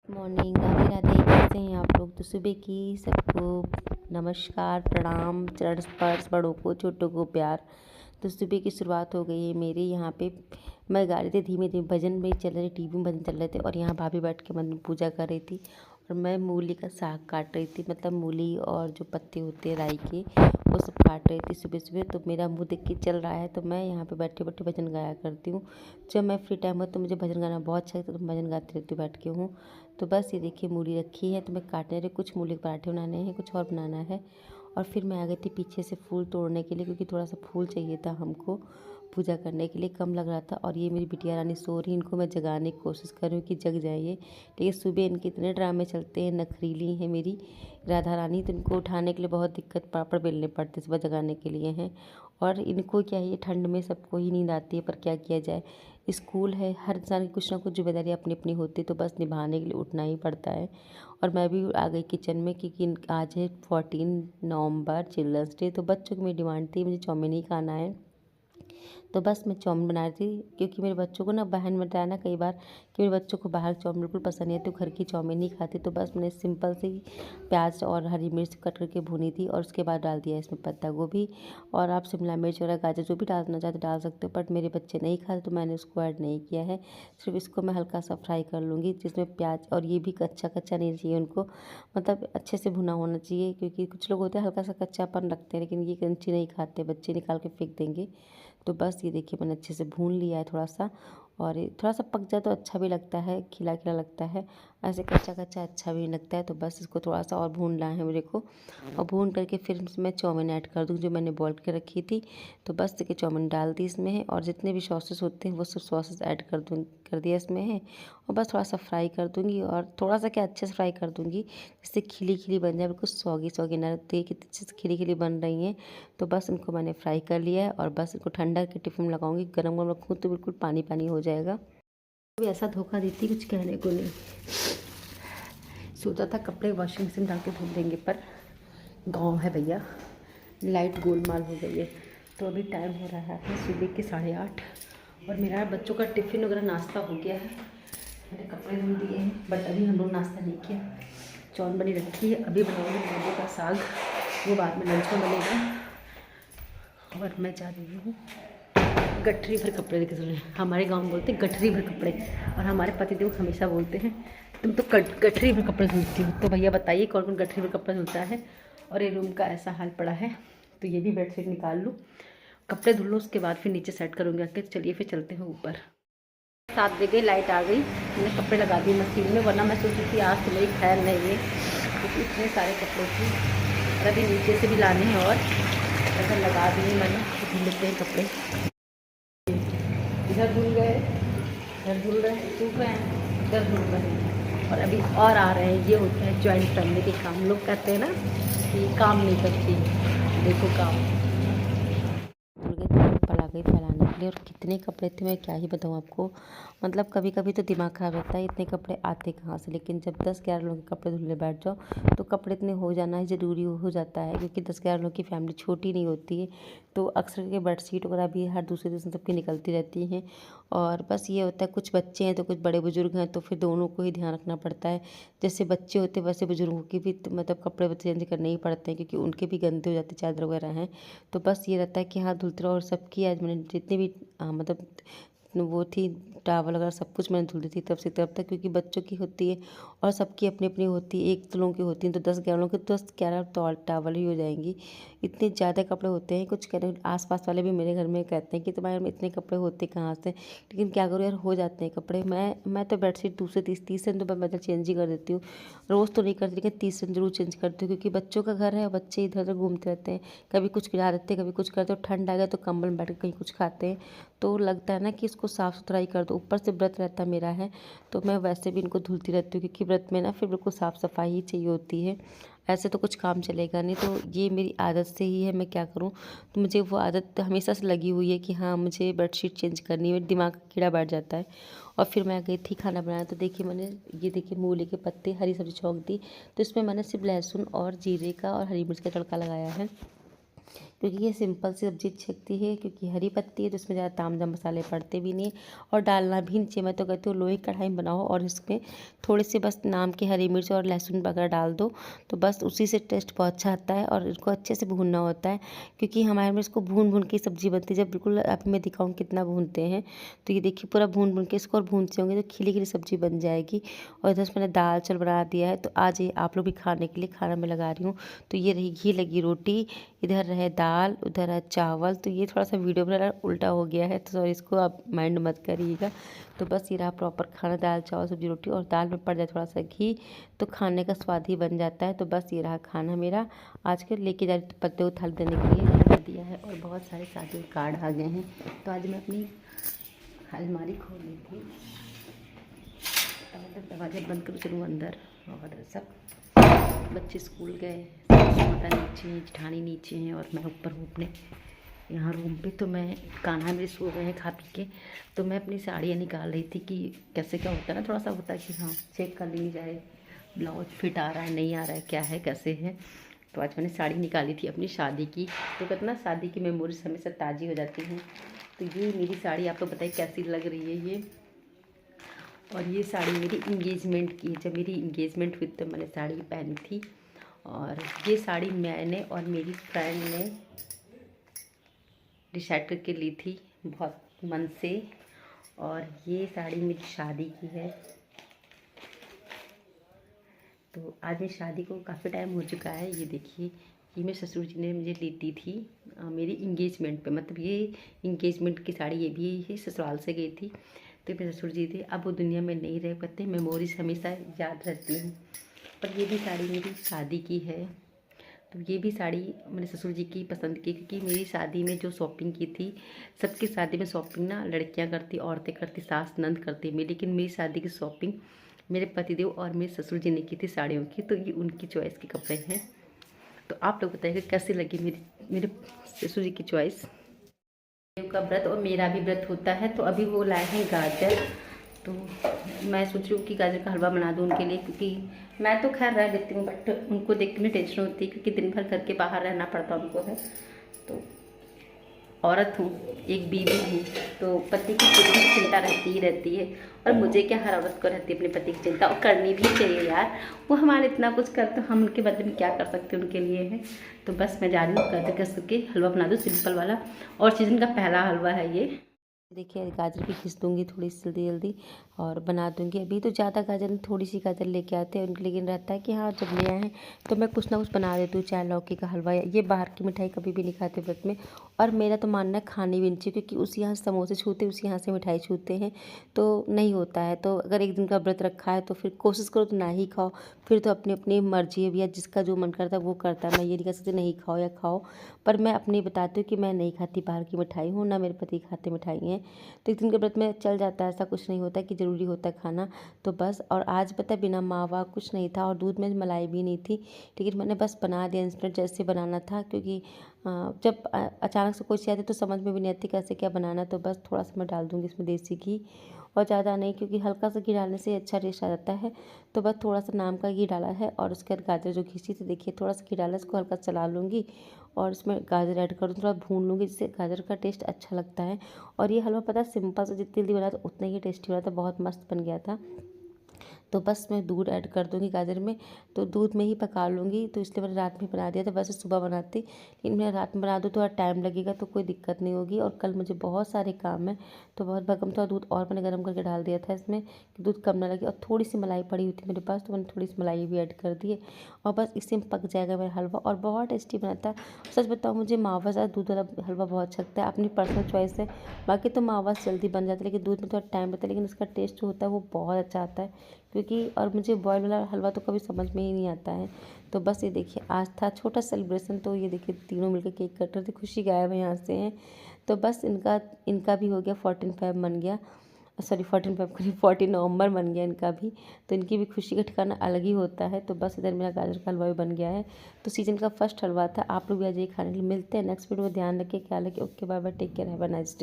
Morning, Radhe Radhe. कैसे हैं आप लोग? तो सुबह की सबको नमस्कार, प्रणाम, चरण स्पर्श, बड़ों को छोटों को प्यार। तो सुबह की शुरुआत हो गई है मेरे यहाँ पे। मैं गा रही थी धीमे धीमे, भजन भी चल रहे, टीवी में भजन चल रहे थे और यहाँ भाभी बैठ के मंदिर में पूजा कर रही थी और मैं मूली का साग काट रही थी। मतलब मूली और जो पत्ते होते हैं राई के, वो सब काट रही थी सुबह सुबह। तो मेरा मुँह देख के चल रहा है, तो मैं यहाँ पे बैठे बैठे भजन गाया करती हूँ। जब मैं फ्री टाइम हो तो मुझे भजन गाना बहुत अच्छा लगता है, तो भजन गाती रहती हूँ बैठ के हूँ। तो बस ये देखिए मूली रखी है, तो मैं काटने रही, कुछ मूली के पराठे बनाने हैं, कुछ और बनाना है। और फिर मैं आ गई थी पीछे से फूल तोड़ने के लिए, क्योंकि थोड़ा सा फूल चाहिए था हमको पूजा करने के लिए, कम लग रहा था। और ये मेरी बिटिया रानी सो रही, इनको मैं जगाने की कोशिश कर रही हूँ कि जग जाइए, लेकिन सुबह इनके इतने ड्रामे चलते हैं, नखरीली हैं मेरी राधा रानी, तो इनको उठाने के लिए बहुत दिक्कत, पापड़ बेलने पड़ते सुबह जगाने के लिए हैं। और इनको क्या है, ठंड में सबको ही नींद आती है, पर क्या किया जाए, स्कूल है, हर इंसान की कुछ ना कुछ जिम्मेदारी अपनी अपनी होती है, तो बस निभाने के लिए उठना ही पड़ता है। और मैं भी आ गई किचन में, क्योंकि आज है 14 नवंबर, चिल्ड्रंस डे। तो बच्चों की मेरी डिमांड थी मुझे चाउमीन ही खाना है, तो बस मैं चाउमीन बना रही थी। क्योंकि मेरे बच्चों को ना, बहन ने बताया ना कई बार कि मेरे बच्चों को बाहर चाउमीन बिल्कुल पसंद नहीं है, तो घर की चाउमीन नहीं खाती। तो बस मैंने सिंपल सी प्याज और हरी मिर्च कट करके भूनी थी और उसके बाद डाल दिया इसमें पत्ता गोभी। और आप शिमला मिर्च और गाजर जो भी डालना चाहते डाल सकते हो, बट मेरे बच्चे नहीं खाते तो मैंने उसको ऐड नहीं किया है। सिर्फ इसको मैं हल्का सा फ्राई कर लूँगी, जिसमें प्याज, और ये भी कच्चा कच्चा नहीं चाहिए उनको, मतलब अच्छे से भुना होना चाहिए। क्योंकि कुछ लोग होते हैं हल्का सा कच्चापन रखते हैं, लेकिन ये क्रंची नहीं खाते, बच्चे निकाल के फेंक देंगे। तो बस ये देखिए मैंने अच्छे से भून लिया है थोड़ा सा, और ये थोड़ा सा पक जाए तो अच्छा भी लगता है, खिला खिला लगता है, ऐसे कच्चा कच्चा अच्छा भी नहीं लगता है। तो बस इसको थोड़ा सा और भूनना है मेरे को, और भून करके फिर इसमें चाउमीन ऐड कर दूँ जो मैंने बॉईल के रखी थी। तो बस देखिए चाउमीन डाल दी इसमें है, और जितने भी सॉसेस होते हैं वो सब सॉसेस ऐड कर दिया इसमें है। और बस थोड़ा सा फ्राई कर दूँगी, और थोड़ा सा क्या, अच्छे से फ्राई कर दूँगी जिससे खिली खिली बन जाए, बिल्कुल सौगी सौगी ना, देखिए कितनी अच्छे से खिली खिली बन रही हैं। तो बस इनको मैंने फ्राई कर लिया है, और बस इनको ठंडा के टिफ़िन में लगाऊंगी। गरम गरम रखूँ तो बिल्कुल पानी पानी हो जाएगा। अभी ऐसा धोखा देती कुछ कहने को नहीं। सोचा था कपड़े वॉशिंग मशीन डाल के धो देंगे, पर गांव है भैया, लाइट गोलमाल हो गई है। तो अभी टाइम हो रहा है सुबह के 8:30, और मेरा बच्चों का टिफ़िन वगैरह नाश्ता हो गया है, मैंने कपड़े धुल दिए हैं, बट अभी हम लोग नाश्ता नहीं किया। चौन बनी रखी है, अभी बनाएंगे मूली का साग, वो बाद में लंच में बनेगा। और मैं जा रही हूँ गठरी भर कपड़े लेके धुलने। हमारे गांव में बोलते हैं गठरी भर कपड़े, और हमारे पतिदेव हमेशा बोलते हैं तुम तो गठरी भर कपड़े धुलती हो। तो भैया बताइए कौन कौन गठरी भर कपड़ा धुलता है। और ये रूम का ऐसा हाल पड़ा है, तो ये भी बेडशीट निकाल लूँ, कपड़े धुल लो, उसके बाद फिर नीचे सेट करूँगी आके। चलिए फिर चलते हैं ऊपर। 7 बजे लाइट आ गई, मैंने कपड़े लगा दिए मशीन में, वरना मैं सोची थी आज तो मेरी खैर नहीं है, क्योंकि इतने सारे कपड़े थे और अभी नीचे से भी लाने हैं, और अगर लगा दिए मैंने तो धुल लेते हैं कपड़े। इधर धुल गए, इधर धुल रहे हैं, सूख रहे हैं, इधर धुल रहे हैं, और अभी और आ रहे हैं। ये होता है जॉइंट फैमिली के काम। लोग कहते हैं ना कि काम नहीं करती, देखो काम ऊपर आ गई फैलाने के लिए। और कितने कपड़े थे मैं क्या ही बताऊँ आपको, मतलब कभी कभी तो दिमाग ख़राब रहता है, इतने कपड़े आते कहाँ से। लेकिन जब 10-11 लोगों के कपड़े धुलने बैठ जाओ तो कपड़े इतने हो जाना ही ज़रूरी हो जाता है, क्योंकि 10-11 लोगों की फैमिली छोटी नहीं होती है। तो अक्सर के बेडशीट वगैरह भी हर दूसरे दिन सबकी निकलती रहती हैं। और बस ये होता है, कुछ बच्चे हैं तो कुछ बड़े बुजुर्ग हैं, तो फिर दोनों को ही ध्यान रखना पड़ता है। जैसे बच्चे होते हैं वैसे बुजुर्गों की भी मतलब कपड़े चेंज करने ही पड़ते हैं, क्योंकि उनके भी गंदे हो जाते चादर वगैरह हैं। तो बस ये रहता है कि हाँ धुलते रहो। और सबकी आज मैंने जितने भी मतलब वो थी टावल वगैरह सब कुछ मैंने धुल दी थी तब से तब तक, क्योंकि बच्चों की होती है और सबकी अपनी अपनी होती है। एक तो लोगों की होती है तो 10-11 लोगों की, तो 10-11 तो टावल ही हो जाएंगी। इतने ज़्यादा कपड़े होते हैं। कुछ कह रहे आस पास वाले भी मेरे घर में कहते हैं कि तुम्हारे घर में इतने कपड़े होते कहाँ से, लेकिन क्या करूँ यार, हो जाते हैं कपड़े। मैं तो बेडशीट दूसरे तीसरे दिन तो मैं चेंज ही कर देती हूँ। रोज़ तो नहीं करती, लेकिन तीसरे दिन जरूर चेंज करती हूँ, क्योंकि बच्चों का घर है, बच्चे इधर उधर घूमते रहते हैं, कभी कुछ गिरा देते हैं, कभी कुछ करते हो। ठंड आ गया तो कंबल में बैठ कर कहीं कुछ खाते हैं, तो लगता है ना कि इसको साफ़ सुथरा ही कर दो। ऊपर से व्रत रहता मेरा है, तो मैं वैसे भी इनको धुलती रहती हूँ, क्योंकि व्रत में ना फिर बिल्कुल साफ़ सफाई ही चाहिए होती है, ऐसे तो कुछ काम चलेगा नहीं। तो ये मेरी आदत से ही है, मैं क्या करूँ। तो मुझे वो आदत हमेशा से लगी हुई है कि हाँ मुझे बेडशीट चेंज करनी है, मेरे दिमाग का कीड़ा बैठ जाता है। और फिर मैं गई थी खाना बनाना, तो देखिए मैंने ये देखिए मूली के पत्ते, हरी सब्ज़ी छौंक दी। तो इसमें मैंने सिर्फ लहसुन और जीरे का और हरी मिर्च का तड़का लगाया है, क्योंकि ये सिंपल सी सब्ज़ी अच्छी लगती है, क्योंकि हरी पत्ती है तो इसमें ज़्यादा तामझाम मसाले पड़ते भी नहीं और डालना भी नहीं चाहिए। मैं तो कहती हूँ लोहे की कढ़ाई में बनाओ और इसमें थोड़े से बस नाम की हरी मिर्च और लहसुन वगैरह डाल दो, तो बस उसी से टेस्ट बहुत अच्छा आता है। और इसको अच्छे से भूनना होता है, क्योंकि हमारे में इसको भून भून के सब्ज़ी बनती है। जब बिल्कुल अभी मैं दिखाऊँ कितना भूनते हैं, तो ये देखिए पूरा भून भून के इसको और भूनते होंगे तो खिली खिली सब्ज़ी बन जाएगी। और इधर से मैंने दाल चावल बना दिया है, तो आ जाइए आप लोग भी खाने के लिए। खाना मैं लगा रही हूँ, तो ये रही घी लगी रोटी, इधर रहे दाल, उधर है चावल। तो ये थोड़ा सा वीडियो बनाना उल्टा हो गया है, तो सॉरी, इसको आप माइंड मत करिएगा। तो बस ये रहा प्रॉपर खाना, दाल चावल सब्जी रोटी, और दाल में पड़ जाए थोड़ा सा घी तो खाने का स्वाद ही बन जाता है। तो बस ये रहा खाना मेरा आज के। लेके जा रही पत्ते को थाली देने के लिए मैंने दिया है, और बहुत सारे शादी के कार्ड आ गए हैं। तो आज मैं अपनी अलमारी खोली थी, दरवाजा बंद कर चलूँ अंदर। और सब बच्चे स्कूल गए, माता नीचे हैं, जेठानी नीचे हैं, और मैं ऊपर हूँ अपने यहाँ रूम पे। तो मैं कान्हा मेरे सो गए हैं खा पी के। तो मैं अपनी साड़ियाँ निकाल रही थी कि कैसे क्या होता है ना, थोड़ा सा होता है कि हाँ चेक कर ली जाए ब्लाउज फिट आ रहा है नहीं आ रहा है, क्या है कैसे है। तो आज मैंने साड़ी निकाली थी अपनी शादी की। तो कहते ना शादी की मेमोरीज हमेशा ताज़ी हो जाती हैं। तो ये मेरी साड़ी आपको बताइए कैसी लग रही है ये। और ये साड़ी मेरी इंगेजमेंट की है, जब मेरी इंगेजमेंट हुई तो मैंने साड़ी पहनी थी। और ये साड़ी मैंने और मेरी फ्रेंड ने डिसाइड करके ली थी बहुत मन से। और ये साड़ी मेरी शादी की है। तो आज मेरी शादी को काफ़ी टाइम हो चुका है। ये देखिए, ये मेरे ससुर जी ने मुझे ली थी मेरी इंगेजमेंट पे। मतलब ये इंगेजमेंट की साड़ी ये भी है, ससुराल से गई थी। तो मेरे ससुर जी थे, अब वो दुनिया में नहीं रह पाते। मेमोरीज हमेशा याद रहती हैं। पर ये भी साड़ी मेरी शादी की है। तो ये भी साड़ी मेरे ससुर जी की पसंद की, क्योंकि मेरी शादी में जो शॉपिंग की थी, सबकी शादी में शॉपिंग ना लड़कियां करती, औरतें करती, सास नंद करती में, लेकिन मेरी शादी की शॉपिंग मेरे पतिदेव और मेरे ससुर जी ने की थी साड़ियों की। तो ये उनकी चॉइस के कपड़े हैं। तो आप लोग बताइएगा कैसी लगी मेरे ससुर जी की चॉइस। का व्रत और मेरा भी व्रत होता है। तो अभी वो लाए हैं गाजर, तो मैं सोच रही हूँ कि गाजर का हलवा बना दूँ उनके लिए, क्योंकि मैं तो खैर रह लेती हूँ, बट उनको देख के टेंशन होती है, क्योंकि दिन भर घर के बाहर रहना पड़ता उनको है। तो औरत हूँ, एक बीवी हूँ, तो पति की चिंता रहती ही रहती है। और मुझे क्या, हर औरत को रहती है अपने पति की चिंता, और करनी भी चाहिए यार। वो हमारे इतना कुछ कर, तो हम उनके बदले में क्या कर सकते हैं उनके लिए है। तो बस मैं जा रही हूँ गाजर कस के हलवा बना दूँ सिंपल वाला, और सीजन का पहला हलवा है ये। देखिए गाजर भी घिस दूँगी थोड़ी सी जल्दी जल्दी और बना दूँगी। अभी तो ज़्यादा गाजर नहीं, थोड़ी सी गाजर लेके आते हैं उनके, लेकिन रहता है कि हाँ जब ले आए हैं तो मैं कुछ ना कुछ बना देती हूँ, चाहे लौकी का हलवा। ये बाहर की मिठाई कभी भी नहीं खाते व्रत में, और मेरा तो मानना है खानी भी नहीं चाहिए, क्योंकि उसी यहाँ समोसे छूते उसी यहाँ से मिठाई छूते हैं, तो नहीं होता है। तो अगर एक दिन का व्रत रखा है तो फिर कोशिश करो तो ना ही खाओ। फिर तो अपनी अपनी मर्जी है भैया, जिसका जो मन करता है वो करता है। मैं ये नहीं कह सकती नहीं खाओ या खाओ, पर मैं अपनी बताती हूँ कि मैं नहीं खाती बाहर की मिठाई हूँ, ना मेरे पति खाते मिठाई हैं। तो एक दिन के व्रत में चल जाता है, ऐसा कुछ नहीं होता कि ज़रूरी होता है खाना। तो बस, और आज पता है बिना मावा कुछ नहीं था, और दूध में मलाई भी नहीं थी, लेकिन मैंने बस बना दिया इंस्टेंट जैसे बनाना था, क्योंकि जब अचानक से कोई चीज़ आती है तो समझ में भी नहीं आती कैसे क्या बनाना। तो बस थोड़ा सा मैं डाल दूँगी इसमें देसी घी, और ज़्यादा नहीं, क्योंकि हल्का सा घी डालने से अच्छा टेस्ट आ जाता है। तो बस थोड़ा सा नाम का घी डाला है, और उसके बाद गाजर जो घिसी थी देखिए, थोड़ा सा घी डाला, इसको हल्का चला लूँगी और इसमें गाजर ऐड कर दूँ, थोड़ा भून लूँगी, जिससे गाजर का टेस्ट अच्छा लगता है। और ये हलवा पता है सिंपल से जितनी जल्दी बना था उतना ही टेस्टी बना था, बहुत मस्त बन गया था। तो बस मैं दूध ऐड कर दूँगी गाजर में, तो दूध में ही पका लूँगी। तो इसलिए मैंने रात में बना दिया था, वैसे सुबह बनाती, लेकिन मैं रात में बना दूँ थोड़ा टाइम लगेगा, तो कोई दिक्कत नहीं होगी। और कल मुझे बहुत सारे काम है, तो बहुत भगम थोड़ा दूध और मैंने गर्म करके डाल दिया था इसमें, कि दूध कम ना लगे। और थोड़ी सी मलाई पड़ी हुई थी मेरे पास, तो मैंने थोड़ी सी मलाई भी ऐड कर दी है, और बस इसी में पक जाएगा मेरा हलवा, और बहुत टेस्टी बनता है। सच बताऊँ, मुझे मावा ज़्यादा दूध वाला हलवा बहुत अच्छा लगता है, अपनी पर्सनल चॉइस है। बाकी तो मावा से जल्दी बन जाता है, लेकिन दूध में थोड़ा टाइम लगता है, लेकिन उसका टेस्ट जो होता है वो बहुत अच्छा आता है। क्योंकि और मुझे बॉयल वाला हलवा तो कभी समझ में ही नहीं आता है। तो बस ये देखिए, आज था छोटा सेलिब्रेशन, तो ये देखिए तीनों मिलकर केक कट रहे थे, खुशी गायब है यहाँ से हैं। तो बस इनका इनका भी हो गया 14/5 बन गया, सॉरी 14/5 करीब 14 नवंबर बन गया इनका भी। तो इनकी भी खुशी का ठिकाना अलग ही होता है। तो बस इधर मेरा गाजर का हलवा भी बन गया है। तो सीजन का फर्स्ट हलवा था। आप लोग भी आ जाइए खाने के लिए। मिलते हैं नेक्स्ट वीडियो में। ध्यान रखिए, ख्याल रखिए। Okay bye bye, take care, have a nice day.